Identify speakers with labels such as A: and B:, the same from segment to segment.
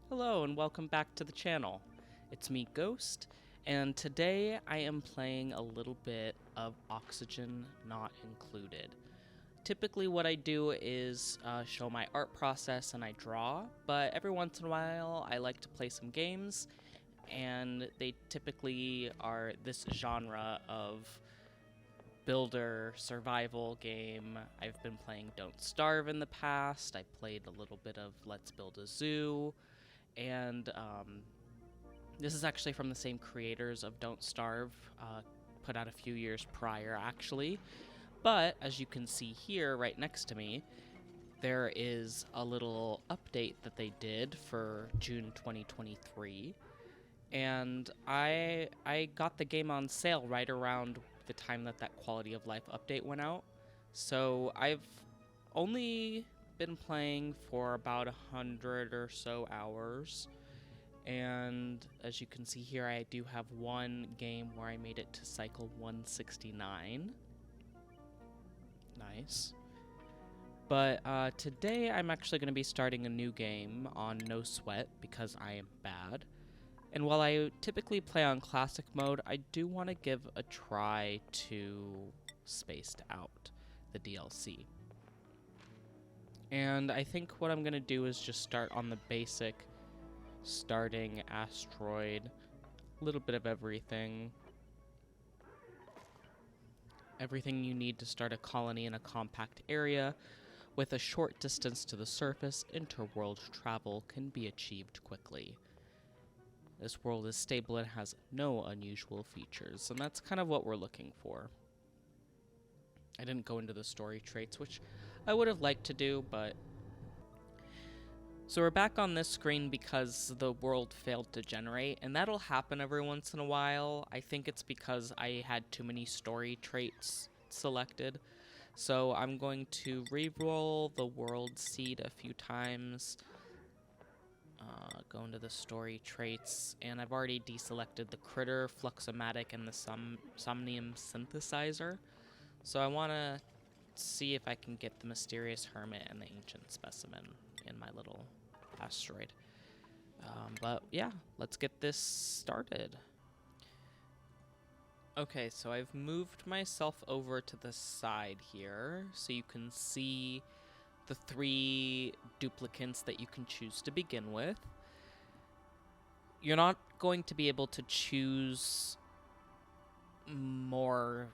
A: Hello and welcome back to the channel. It's me, Ghost, and today I am playing a little bit of Oxygen Not Included. Typically what I do is show my art process and I draw, but every once in a while I like to play some games, and they typically are this genre of builder survival game. I've been playing Don't Starve in the past, I played a little bit of Let's Build a Zoo, and this is actually from the same creators of Don't Starve, put out a few years prior, actually. But as you can see here, right next to me, there is a little update that they did for June 2023, and I got the game on sale right around the time that quality of life update went out. So I've only been playing for about 100 or so hours. And as you can see here, I do have one game where I made it to cycle 169. Nice. But today I'm actually going to be starting a new game on No Sweat because I am bad. And while I typically play on classic mode, I do want to give a try to Spaced Out, the DLC. And I think what I'm going to do is just start on the basic starting asteroid, a little bit of everything. Everything you need to start a colony in a compact area with a short distance to the surface. Interworld travel can be achieved quickly. This world is stable and has no unusual features, and that's kind of what we're looking for. I didn't go into the story traits, which I would have liked to do, but so we're back on this screen because the world failed to generate, and that'll happen every once in a while. I think it's because I had too many story traits selected. So I'm going to re-roll the world seed a few times, go into the story traits, and I've already deselected the critter, fluxomatic, and the somnium synthesizer. So I want to see if I can get the mysterious hermit and the ancient specimen in my little asteroid. But yeah, let's get this started. Okay, so I've moved myself over to the side here so you can see the 3 duplicants that you can choose to begin with. You're not going to be able to choose more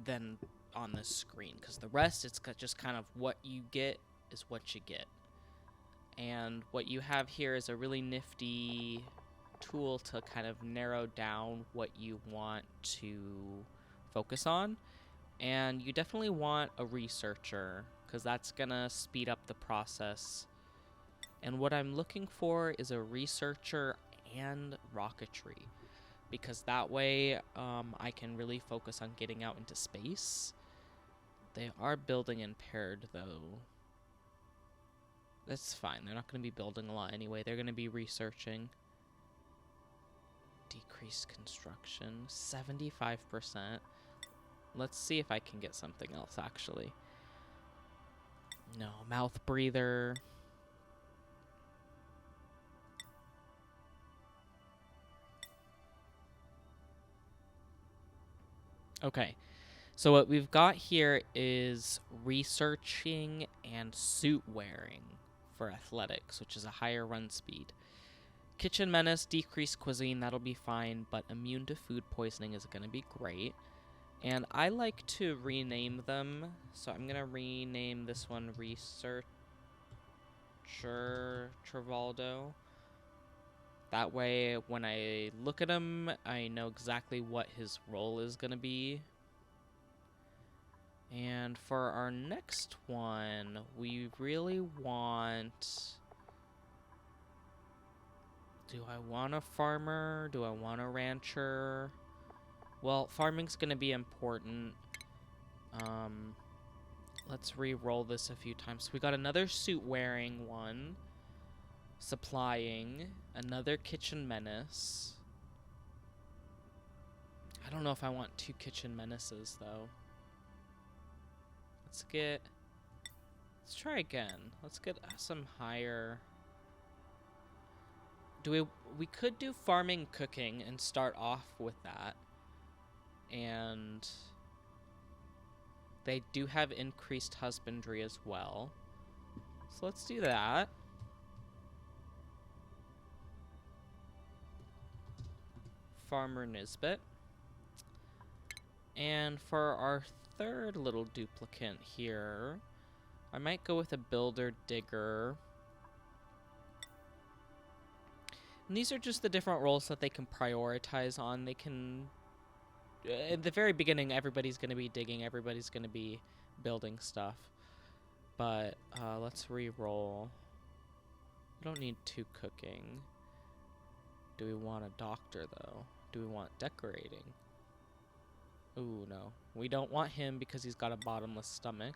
A: than on this screen, because the rest, it's just kind of what you get is what you get. And what you have here is a really nifty tool to kind of narrow down what you want to focus on. And you definitely want a researcher, because that's gonna speed up the process. And what I'm looking for is a researcher and rocketry, because that way I can really focus on getting out into space. They are building in paired, though. That's fine. They're not going to be building a lot anyway. They're going to be researching. Decreased construction, 75%. Let's see if I can get something else, actually. No, mouth breather. Okay, so what we've got here is researching and suit wearing for athletics, which is a higher run speed. Kitchen menace, decreased cuisine, that'll be fine, but immune to food poisoning is going to be great. And I like to rename them, so I'm going to rename this one Researcher Travaldo. That way, when I look at him, I know exactly what his role is going to be. And for our next one, we really want... Do I want a farmer? Do I want a rancher? Well, farming's going to be important. Let's re-roll this a few times. We got another suit-wearing one. Supplying. Another kitchen menace. I don't know if I want 2 kitchen menaces, though. Let's try again. Let's get some higher... we could do farming cooking and start off with that. And they do have increased husbandry as well. So let's do that. Farmer Nisbet. And for our third little duplicant here, I might go with a builder digger. And these are just the different roles that they can prioritize on. They can... at the very beginning, everybody's going to be digging, everybody's going to be building stuff. But let's re-roll. We don't need 2 cooking. Do we want a doctor, though? Do we want decorating? Ooh, no. We don't want him because he's got a bottomless stomach.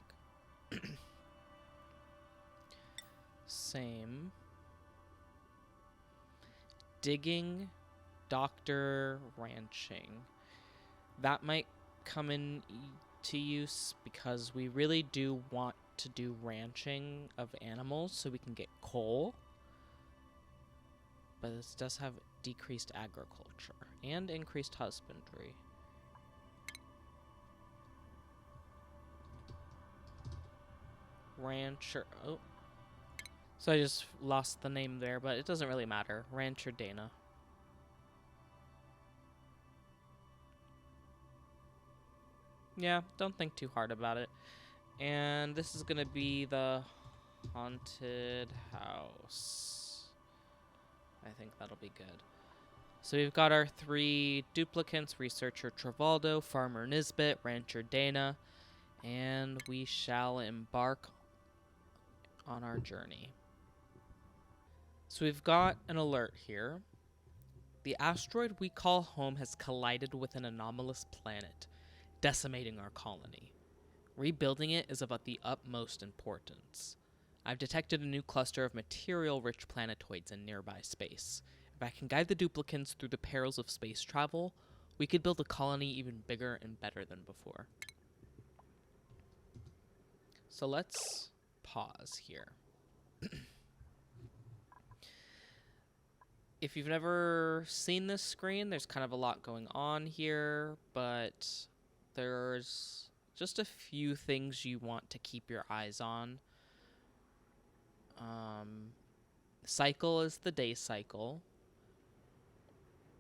A: Same. Digging, doctor, ranching. That might come in to use because we really do want to do ranching of animals so we can get coal. But this does have decreased agriculture and increased husbandry. Rancher. Oh. So I just lost the name there, but it doesn't really matter. Rancher Dana. Yeah, don't think too hard about it. And this is going to be the haunted house. I think that'll be good. So we've got our 3 duplicants, Researcher Travaldo, Farmer Nisbet, Rancher Dana, and we shall embark on our journey. So we've got an alert here. The asteroid we call home has collided with an anomalous planet, decimating our colony. Rebuilding it is of the utmost importance. I've detected a new cluster of material-rich planetoids in nearby space. If I can guide the duplicants through the perils of space travel, we could build a colony even bigger and better than before. So let's pause here. If you've never seen this screen, there's kind of a lot going on here, but there's just a few things you want to keep your eyes on. Cycle is the day cycle.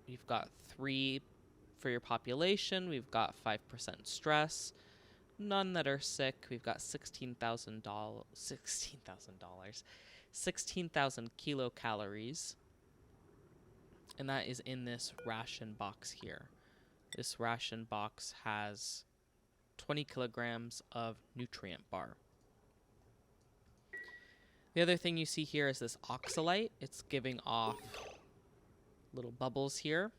A: We've got 3 for your population. We've got 5% stress. None that are sick. We've got $16,000 16,000 kilocalories. And that is in this ration box here. This ration box has 20 kilograms of nutrient bar. The other thing you see here is this oxalite. It's giving off little bubbles here.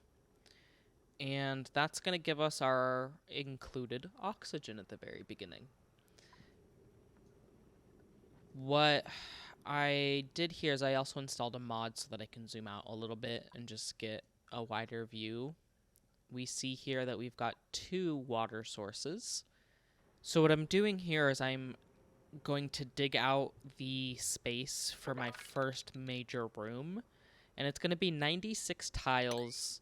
A: And that's going to give us our included oxygen at the very beginning. What I did here is I also installed a mod so that I can zoom out a little bit and just get a wider view. We see here that we've got 2 water sources. So what I'm doing here is I'm going to dig out the space for my first major room, and it's going to be 96 tiles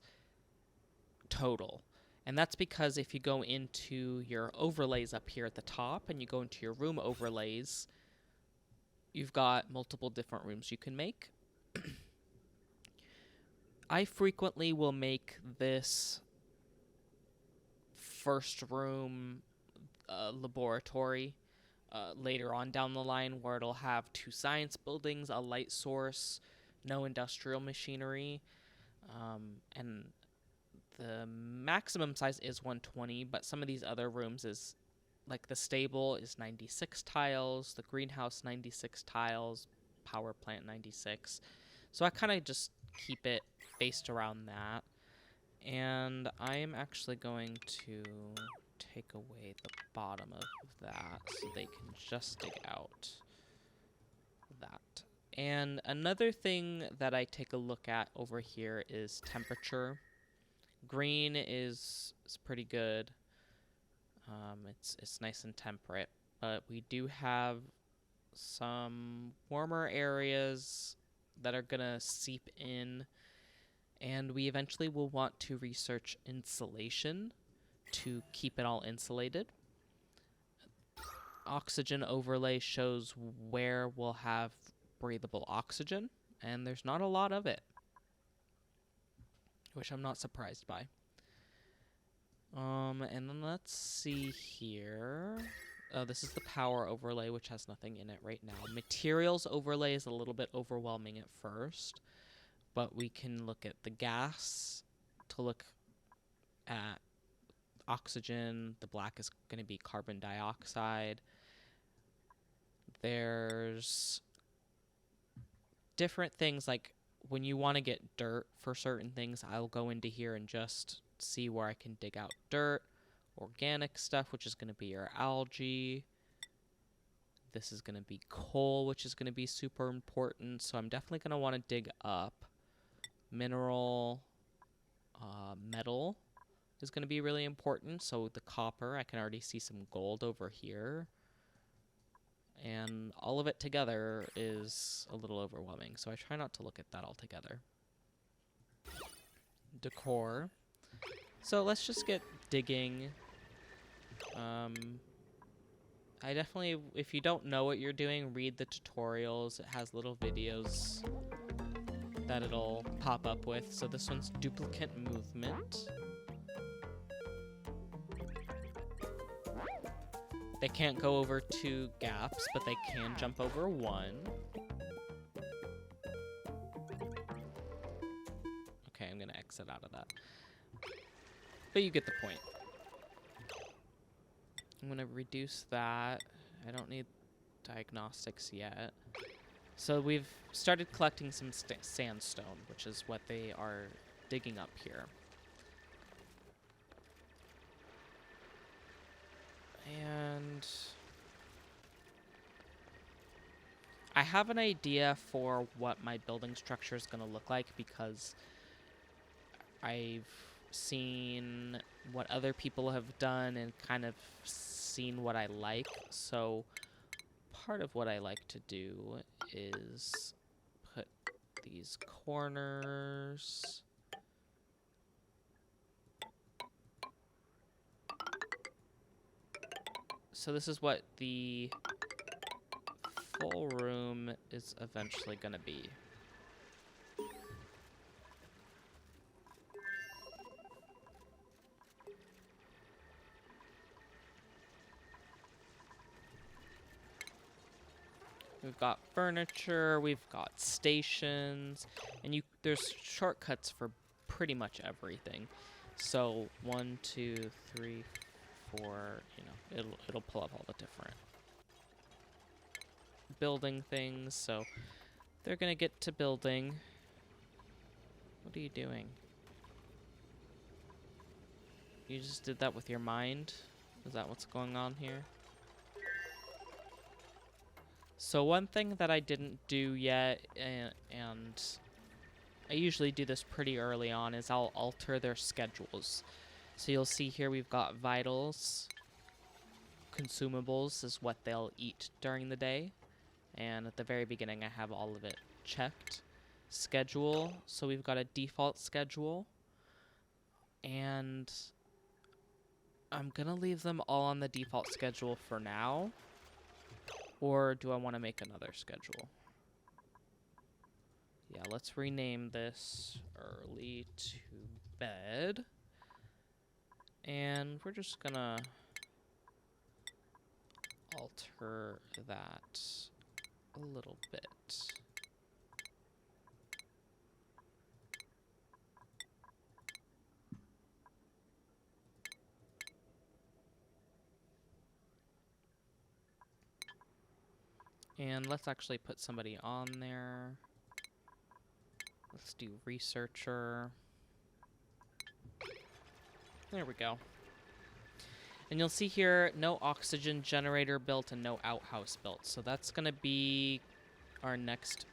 A: total. And that's because if you go into your overlays up here at the top and you go into your room overlays, you've got multiple different rooms you can make. I frequently will make this first room laboratory later on down the line, where it'll have 2 science buildings, a light source, no industrial machinery, and the maximum size is 120, but some of these other rooms is, like the stable is 96 tiles, the greenhouse 96 tiles, power plant 96. So I kind of just keep it based around that. And I am actually going to take away the bottom of that so they can just dig out that. And another thing that I take a look at over here is temperature. Green is pretty good. It's nice and temperate, but we do have some warmer areas that are gonna seep in, and we eventually will want to research insulation to keep it all insulated. Oxygen overlay shows where we'll have breathable oxygen, and there's not a lot of it, which I'm not surprised by. And then let's see here. Oh, this is the power overlay, which has nothing in it right now. Materials overlay is a little bit overwhelming at first, but we can look at the gas to look at oxygen. The black is going to be carbon dioxide. There's different things, like when you want to get dirt for certain things, I'll go into here and just see where I can dig out dirt. Organic stuff, which is going to be your algae. This is going to be coal, which is going to be super important. So I'm definitely going to want to dig up mineral. Metal is going to be really important. So the copper, I can already see some gold over here. And all of it together is a little overwhelming. So I try not to look at that all together. Decor. So let's just get digging. I definitely, if you don't know what you're doing, read the tutorials. It has little videos that it'll pop up with. So this one's duplicate movement. They can't go over 2 gaps, but they can jump over 1. Okay, I'm gonna exit out of that. But you get the point. I'm going to reduce that. I don't need diagnostics yet. So we've started collecting some sandstone, which is what they are digging up here. And I have an idea for what my building structure is going to look like, because I've seen what other people have done and kind of seen what I like. So part of what I like to do is put these corners. So this is what the full room is eventually going to be. We've got furniture, we've got stations, and there's shortcuts for pretty much everything. So 1, 2, 3, 4, it'll pull up all the different building things. So they're gonna get to building. What are you doing? You just did that with your mind? Is that what's going on here? So one thing that I didn't do yet, and I usually do this pretty early on, is I'll alter their schedules. So you'll see here we've got vitals. Consumables is what they'll eat during the day. And at the very beginning I have all of it checked. Schedule, so we've got a default schedule. And I'm gonna leave them all on the default schedule for now. Or do I want to make another schedule? Yeah, let's rename this early to bed. And we're just gonna alter that a little bit. And let's actually put somebody on there. Let's do researcher. There we go. And you'll see here, no oxygen generator built and no outhouse built. So that's going to be our next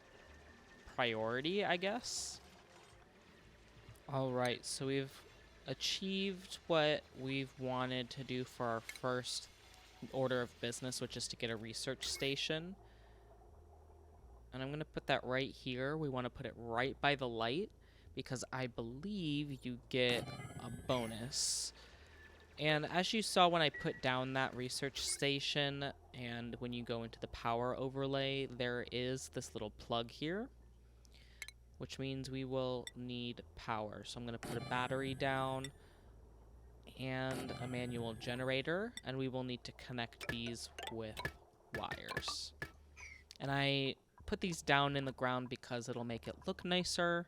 A: priority, I guess. All right, so we've achieved what we've wanted to do for our first order of business, which is to get a research station. And I'm going to put that right here. We want to put it right by the light because I believe you get a bonus. And as you saw when I put down that research station and when you go into the power overlay, there is this little plug here, which means we will need power. So I'm going to put a battery down and a manual generator, and we will need to connect these with wires. And I put these down in the ground because it'll make it look nicer.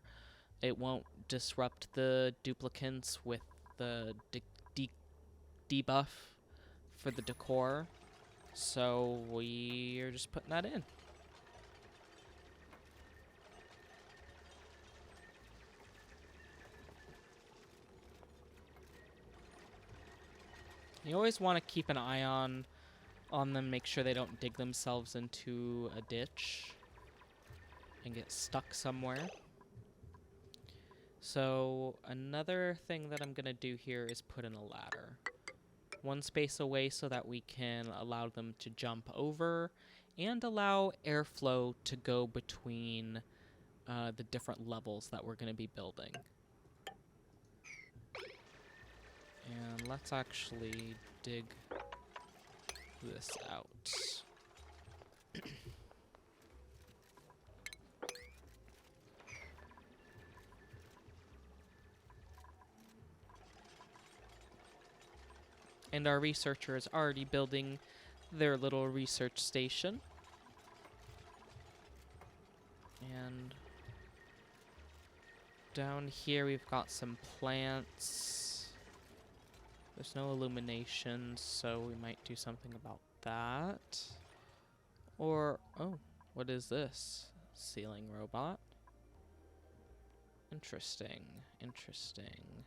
A: It won't disrupt the duplicants with the debuff for the decor. So we're just putting that in. You always want to keep an eye on them, make sure they don't dig themselves into a ditch and get stuck somewhere. So another thing that I'm going to do here is put in a ladder. One space away so that we can allow them to jump over and allow airflow to go between the different levels that we're going to be building. And let's actually dig this out. And our researcher is already building their little research station. And down here we've got some plants. There's no illumination, so we might do something about that. Or, oh, what is this? Ceiling robot. Interesting, interesting.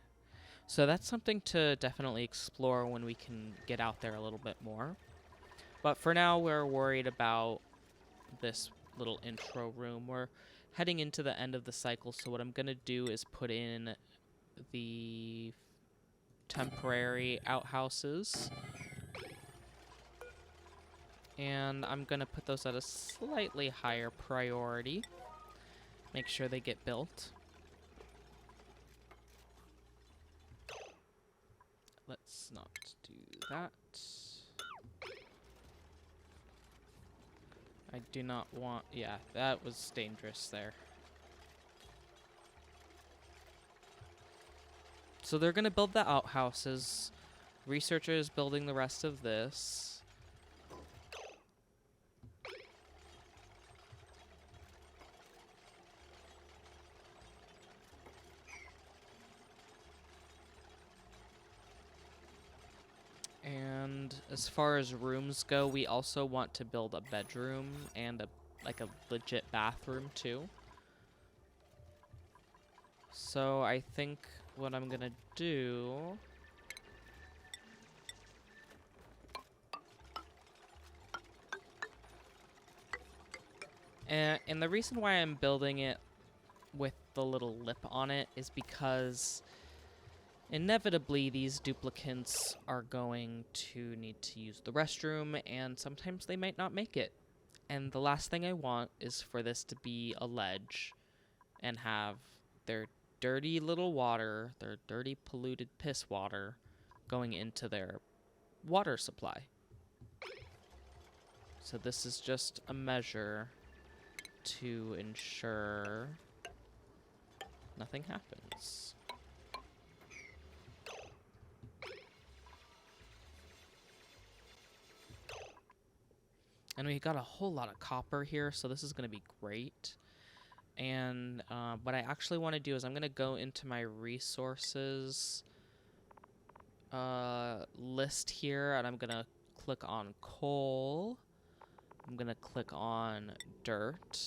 A: So that's something to definitely explore when we can get out there a little bit more. But for now, we're worried about this little intro room. We're heading into the end of the cycle, so what I'm going to do is put in the temporary outhouses. And I'm going to put those at a slightly higher priority. Make sure they get built. Let's not do that. I do not want... Yeah, that was dangerous there. So they're going to build the outhouses. Researcher is building the rest of this. And as far as rooms go, we also want to build a bedroom and a legit bathroom too. So I think what I'm gonna do and the reason why I'm building it with the little lip on it is because inevitably, these duplicants are going to need to use the restroom, and sometimes they might not make it. And the last thing I want is for this to be a ledge and have their dirty little water, their dirty polluted piss water, going into their water supply. So this is just a measure to ensure nothing happens. And we got a whole lot of copper here, so this is going to be great. And what I actually want to do is I'm going to go into my resources list here, and I'm going to click on coal. I'm going to click on dirt.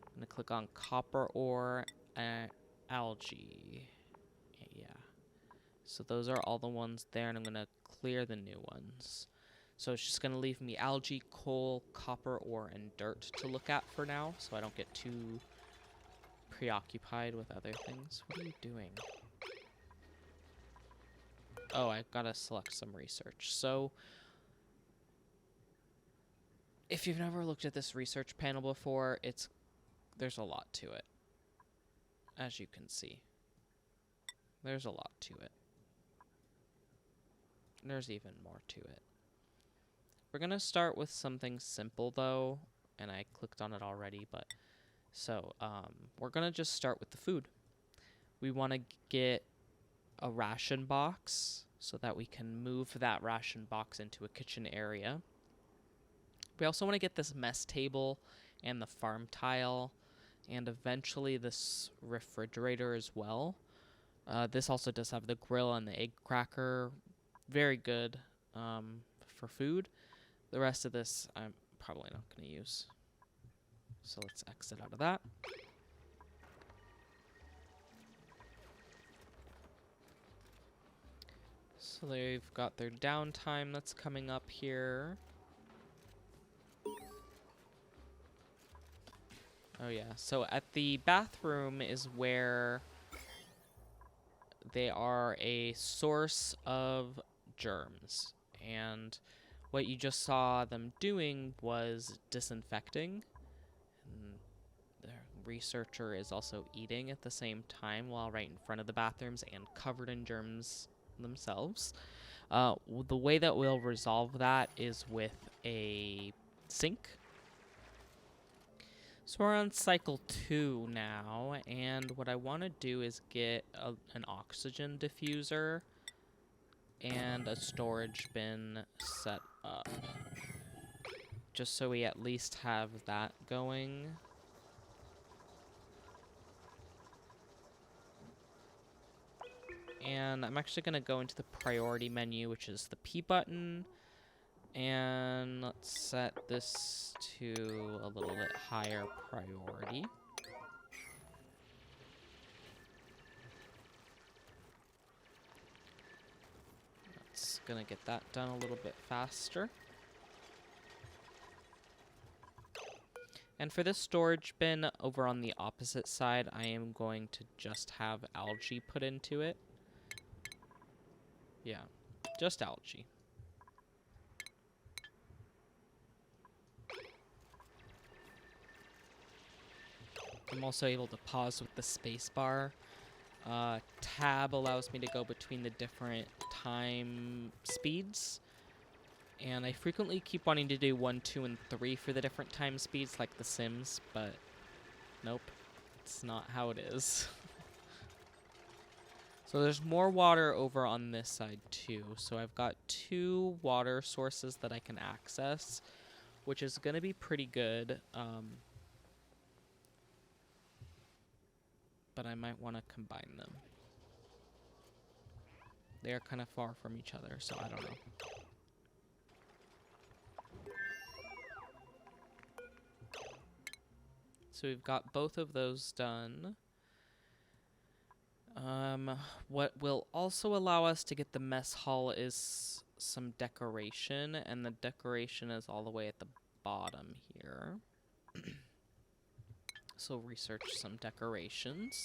A: I'm going to click on copper ore and algae. Yeah. So those are all the ones there, and I'm going to clear the new ones. So it's just going to leave me algae, coal, copper ore, and dirt to look at for now, so I don't get too preoccupied with other things. What are you doing? Oh, I've got to select some research. So If you've never looked at this research panel before, there's a lot to it. As you can see. There's a lot to it. There's even more to it. We're gonna start with something simple though, and I clicked on it already, but we're gonna just start with the food. We want to get a ration box so that we can move that ration box into a kitchen area. We also want to get this mess table and the farm tile and eventually this refrigerator as well. This also does have the grill and the egg cracker. Very good for food. The rest of this I'm probably not going to use. So let's exit out of that. So they've got their downtime that's coming up here. Oh yeah, so at the bathroom is where they are a source of germs. And what you just saw them doing was disinfecting. And the researcher is also eating at the same time while right in front of the bathrooms and covered in germs themselves. The way that we'll resolve that is with a sink. So we're on cycle 2 now, and what I want to do is get an oxygen diffuser and a storage bin set up. Just so we at least have that going. And I'm actually going to go into the priority menu, which is the P button. And let's set this to a little bit higher priority. That's gonna get that done a little bit faster. And for this storage bin over on the opposite side, I am going to just have algae put into it. Yeah, just algae. I'm also able to pause with the space bar. Tab allows me to go between the different time speeds. And I frequently keep wanting to do 1, 2, and 3 for the different time speeds, like The Sims, but nope, it's not how it is. So there's more water over on this side too. So I've got 2 water sources that I can access, which is going to be pretty good. But I might want to combine them. They are kind of far from each other, so I don't know. So we've got both of those done. What will also allow us to get the mess hall is some decoration, and the decoration is all the way at the bottom here. So research some decorations.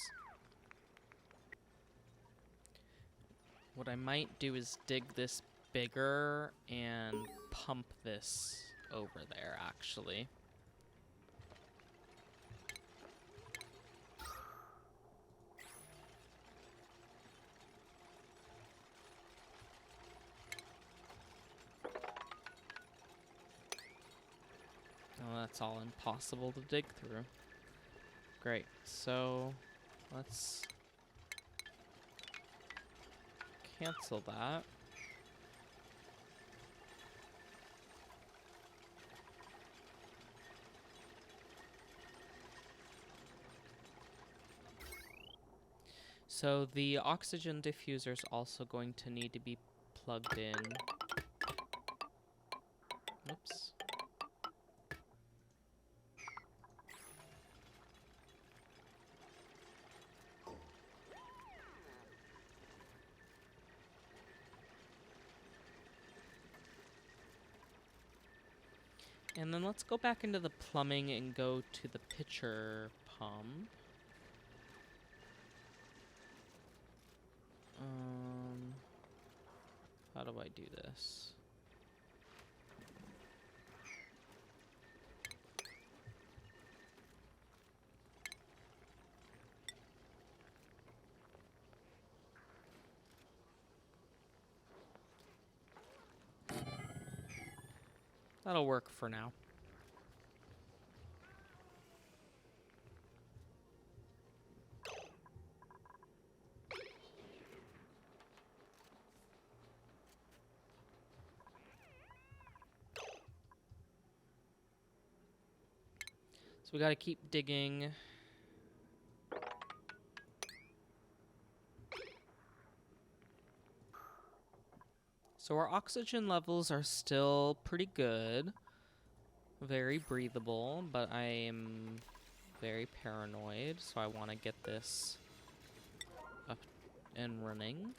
A: What I might do is dig this bigger and pump this over there, actually. Oh, that's all impossible to dig through. Great, so let's cancel that. So the oxygen diffuser is also going to need to be plugged in. Oops. And then let's go back into the plumbing and go to the pitcher pump. How do I do this? That'll work for now. So we gotta keep digging. So our oxygen levels are still pretty good. Very breathable, but I am very paranoid, so I want to get this up and running.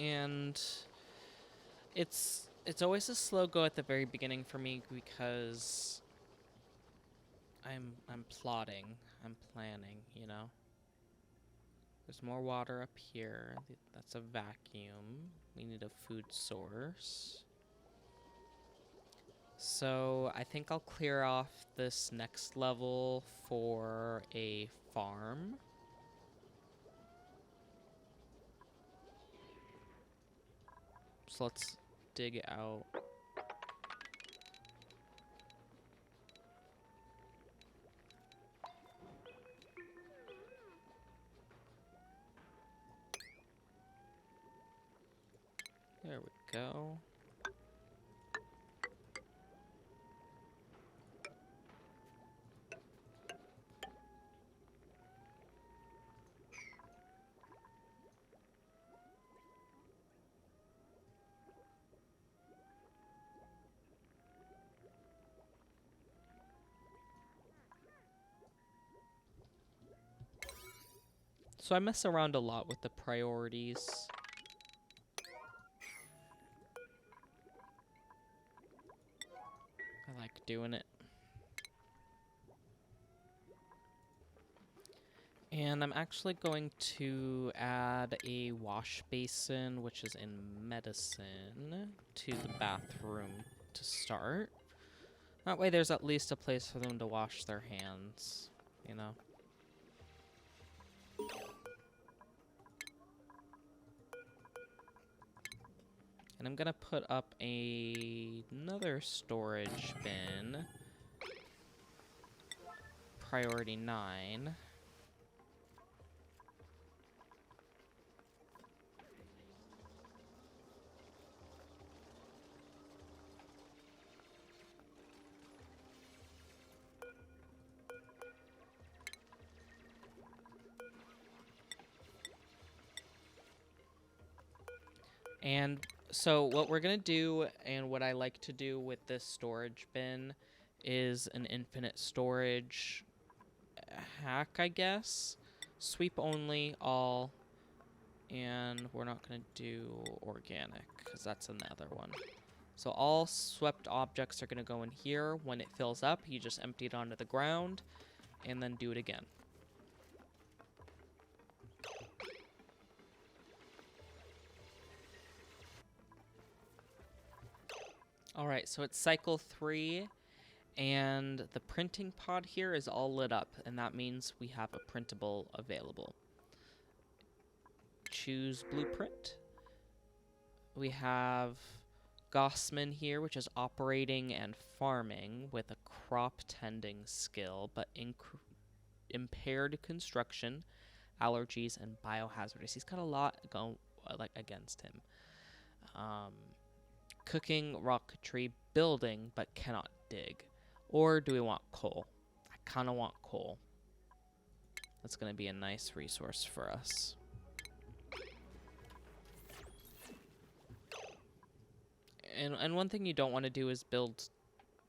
A: And it's always a slow go at the very beginning for me because I'm plotting, I'm planning, you know. There's more water up here. That's a vacuum. We need a food source. So I think I'll clear off this next level for a farm. So let's dig out. There we go. So I mess around a lot with the priorities. I like doing it. And I'm actually going to add a wash basin, which is in medicine, to the bathroom to start. That way there's at least a place for them to wash their hands, you know? And I'm gonna put up another storage bin, priority 9. And so what we're going to do, and what I like to do with this storage bin, is an infinite storage hack, I guess. Sweep only, all, and we're not going to do organic, because that's another one. So all swept objects are going to go in here. When it fills up, you just empty it onto the ground, and then do it again. Alright, so it's cycle 3, and the printing pod here is all lit up, and that means we have a printable available. Choose blueprint. We have Gossman here, which is operating and farming with a crop tending skill, but impaired construction, allergies, and biohazardous. He's got a lot going against him. Cooking, rocketry, building, but cannot dig. Or do we want coal? I kind of want coal. That's going to be a nice resource for us. And one thing you don't want to do is build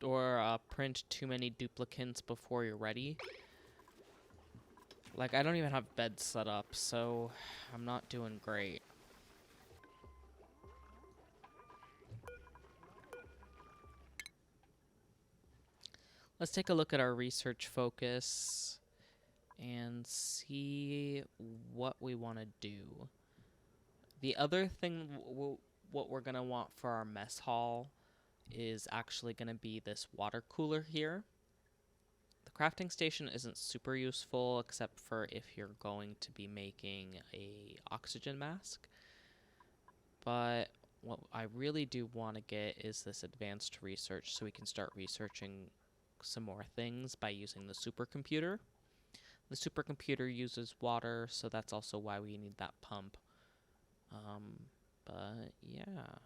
A: or print too many duplicates before you're ready. Like, I don't even have beds set up, so I'm not doing great. Let's take a look at our research focus and see what we want to do. The other thing what we're going to want for our mess hall is actually going to be this water cooler here. The crafting station isn't super useful except for if you're going to be making a oxygen mask. But what I really do want to get is this advanced research so we can start researching some more things by using the supercomputer. The supercomputer uses water, so that's also why we need that pump. But yeah.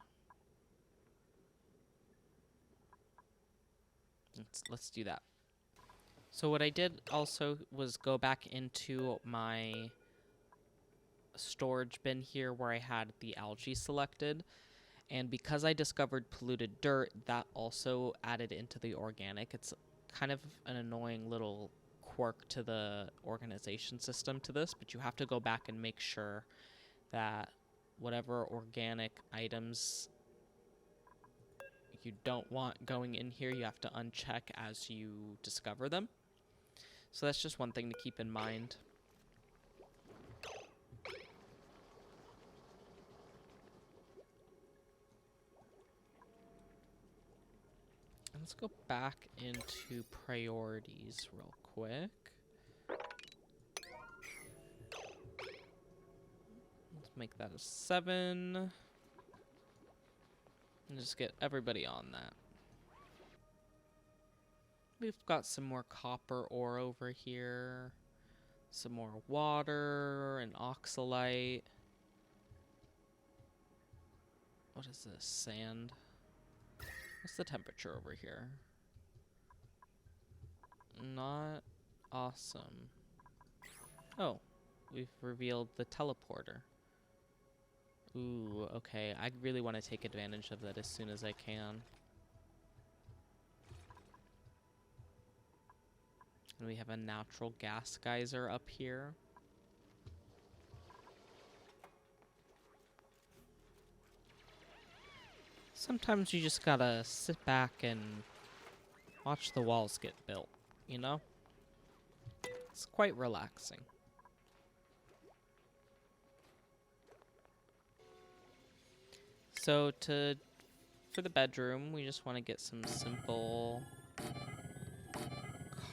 A: Let's do that. So what I did also was go back into my storage bin here where I had the algae selected. And because I discovered polluted dirt, that also added into the organic. It's kind of an annoying little quirk to the organization system to this, but you have to go back and make sure that whatever organic items you don't want going in here, you have to uncheck as you discover them. So that's just one thing to keep in mind. Let's go back into priorities real quick. Let's make that a 7. And just get everybody on that. We've got some more copper ore over here. Some more water and oxalite. What is this? Sand? What's the temperature over here? Not awesome. Oh, we've revealed the teleporter. Ooh, okay. I really want to take advantage of that as soon as I can. And we have a natural gas geyser up here. Sometimes you just gotta sit back and watch the walls get built, you know? It's quite relaxing. So for the bedroom, we just want to get some simple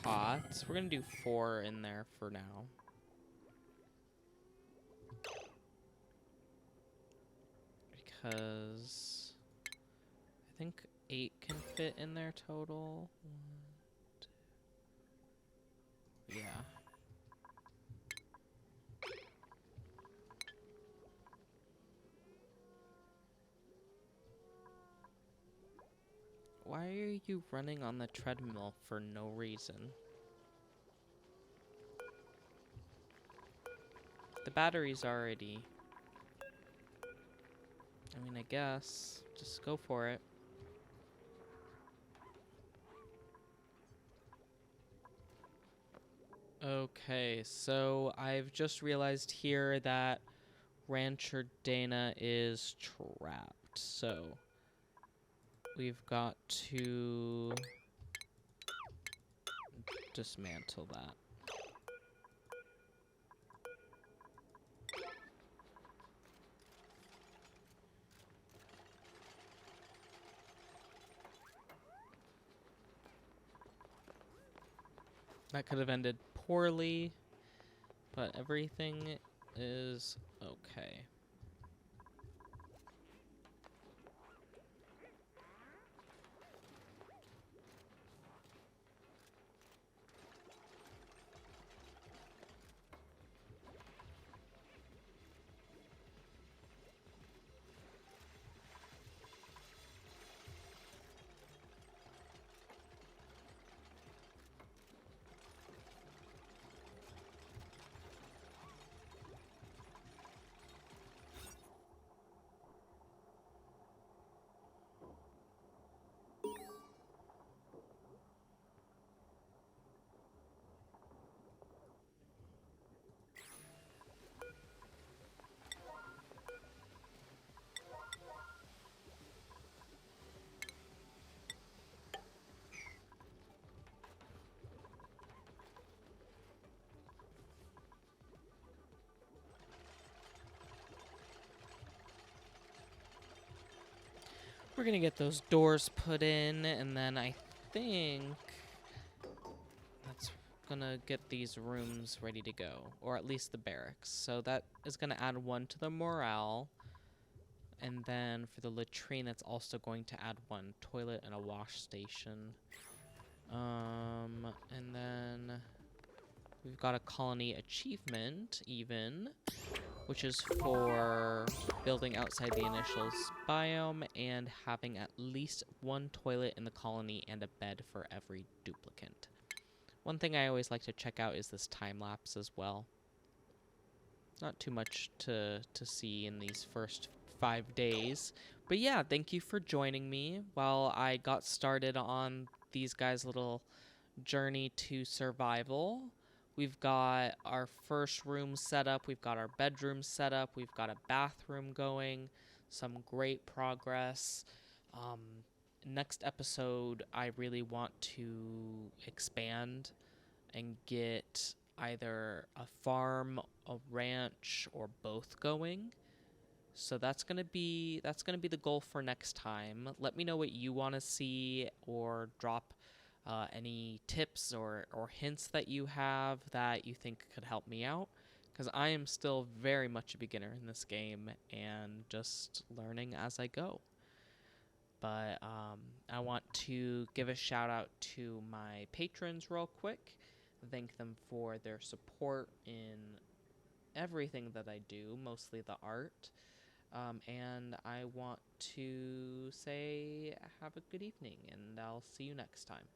A: cots. We're gonna do 4 in there for now. Because I think 8 can fit in there total. 1, 2. Yeah. Why are you running on the treadmill for no reason? The battery's already... I mean, I guess. Just go for it. Okay, so I've just realized here that Rancher Dana is trapped, so we've got to dismantle that. That could have ended poorly, but everything is okay. we're gonna get those doors put in, and then I think that's gonna get these rooms ready to go, or at least the barracks. So that is gonna add 1 to the morale, and then for the latrine, that's also going to add 1 toilet and a wash station. And then we've got a colony achievement, even, which is for building outside the initial biome and having at least 1 toilet in the colony and a bed for every duplicant. One thing I always like to check out is this time lapse as well. Not too much to see in these first 5 days. But yeah, thank you for joining me while I got started on these guys' little journey to survival. We've got our first room set up. We've got our bedroom set up. We've got a bathroom going. Some great progress. Next episode, I really want to expand and get either a farm, a ranch, or both going. So that's gonna be the goal for next time. Let me know what you want to see, or drop any tips or hints that you have that you think could help me out, because I am still very much a beginner in this game and just learning as I go. But I want to give a shout out to my patrons real quick. Thank them for their support in everything that I do, mostly the art. And I want to say have a good evening, and I'll see you next time.